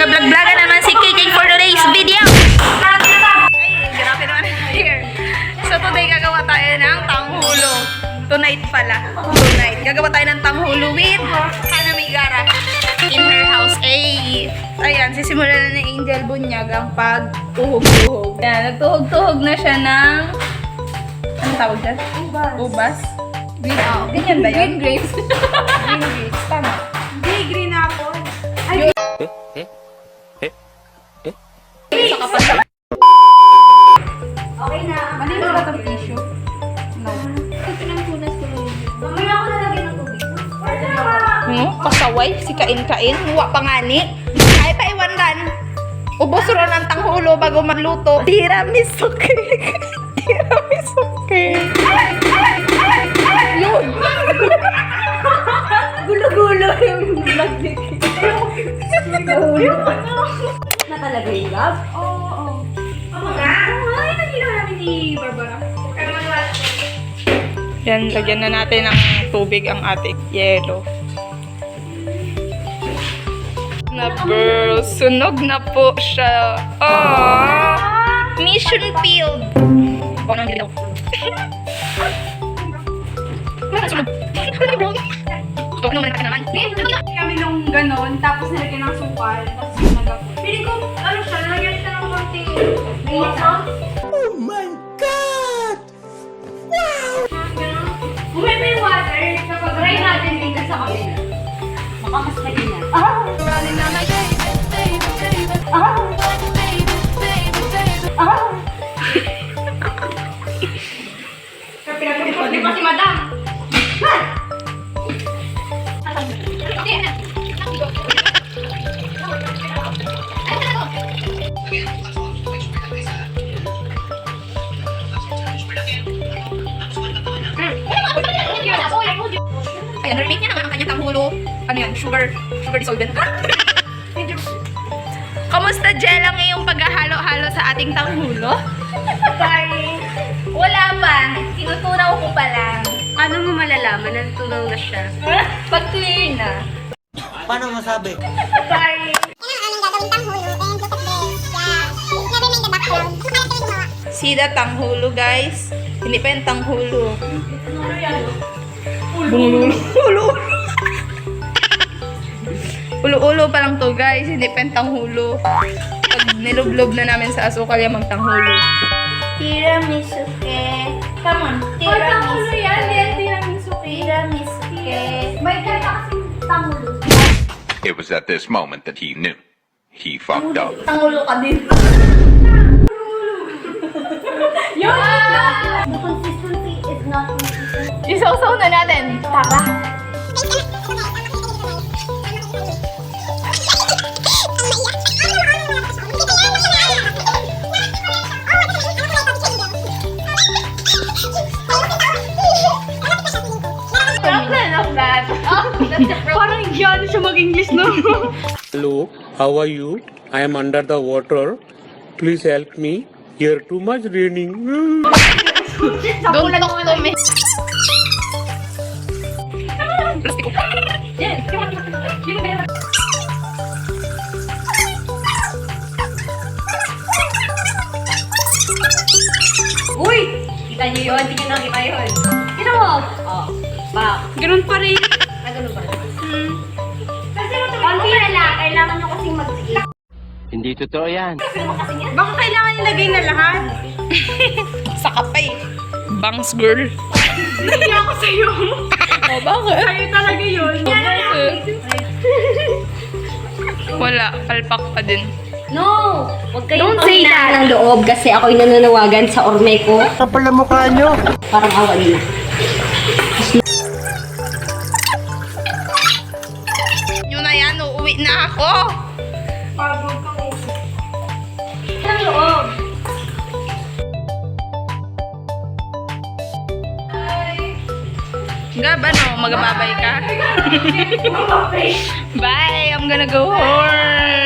Mga vlog-vlogan naman si KK for today's video. Ay, grabe naman here. So today gagawa tayo ng tanghulo. Tonight pala. Tonight. Gagawa tayo ng tanghulo with Hana Migara in her house. Ay, ayan, sisimulan na ni Angel Bunyag ang pagtuhog-tuhog. Ayan, nagtuhog-tuhog na siya ng... Anong tawag dyan? Ubas. Ubas? Green, ganyan ba yun? Green grapes. Green grapes. Tama. Hindi, green apple. Ay, Sa kapal. okay na. Malinis ba itong tissue? No. Ito ng punas ko. Mamaya ako nalagyan ng tubig. Pasaway, si kain-kain, huwa pangani. Ay pa iwandan. Ubos ro ng tanghulo bago magluto. Tiramisu cake. Tiramisu cake. Yun. Gulo-gulo yung vlog ni Gulo-gulo. Nakalagay yung love? Oo. Oo nga. Ay, nagilo namin ni Barbara. Pero manuwala. Yan, lagyan na natin ng tubig ang ating yelo. Na girl, sunog na po siya. Aww. Mission field. Ako nang dilaw. Sunog. Ito naman naman. Kami nung ganon, tapos nilagyan ng sukal, tapos yung nagapot. Piling ko, ano siya, nalagyan siya ng konting mayonnaise. Oh my God! Bumay pa yung water, kapag dry natin dito sa kabila. Baka mas lagyan niya. Pinag-report pa si Madam. Ayan, remake niya naman ang kanyang tanghulo. Ano yan? Sugar dissolvent. Kamusta, Jel, ang iyong paghahalo-halo sa ating tanghulo? Sorry. Wala pa. Tinutunaw ko pa lang. Ano mo malalaman? Natutunaw na siya. Pag clear na. Paano masabi? Sorry. See the tanghulo, guys? Hindi pa yung tanghulo. Ulo-ulo. Ulo-ulo pa lang to, guys. Hindi pa yung tanghulo. Pag nilublob na namin sa asukal yung magtanghulo. Tiramisu ke. Come on. Tiramisu yan. Tiramisu ke. Tiramisu ke. May kanta kasing tangulo. It was at this moment that he knew. He fucked up. Tangulo ka din. Yun! The consistency is not consistent. Isaw-saw na natin. Tara. Parang yan siya mag-English, no? Hello, how are you? I am under the water. Please help me. Here too much raining. Don't talk to me. Plastiko. Uy! Kita niyo yun? Hindi niyo nakita yun. Kita mo? Oo. Back. Ganun pa rin. Ganun ba? Kasi konti na lang. Kailangan nyo kasing mag-tiis. Hindi totoo yan. Baka kailangan nilagay na lahat. Sa kapay. Bangs girl. Hindi ako sa'yo. O, bakit? Sa'yo talaga yun. Wala. Palpak pa din. No! Huwag kayong panghinaan ng loob kasi ako'y nananawagan sa orme ko. Kapal na mukha nyo. Parang awa nila. Yun na yan. Uuwi na ako. Pagod ka mo. Ng loob. Gab, ano? Magababay ka? Bye! I'm gonna go home.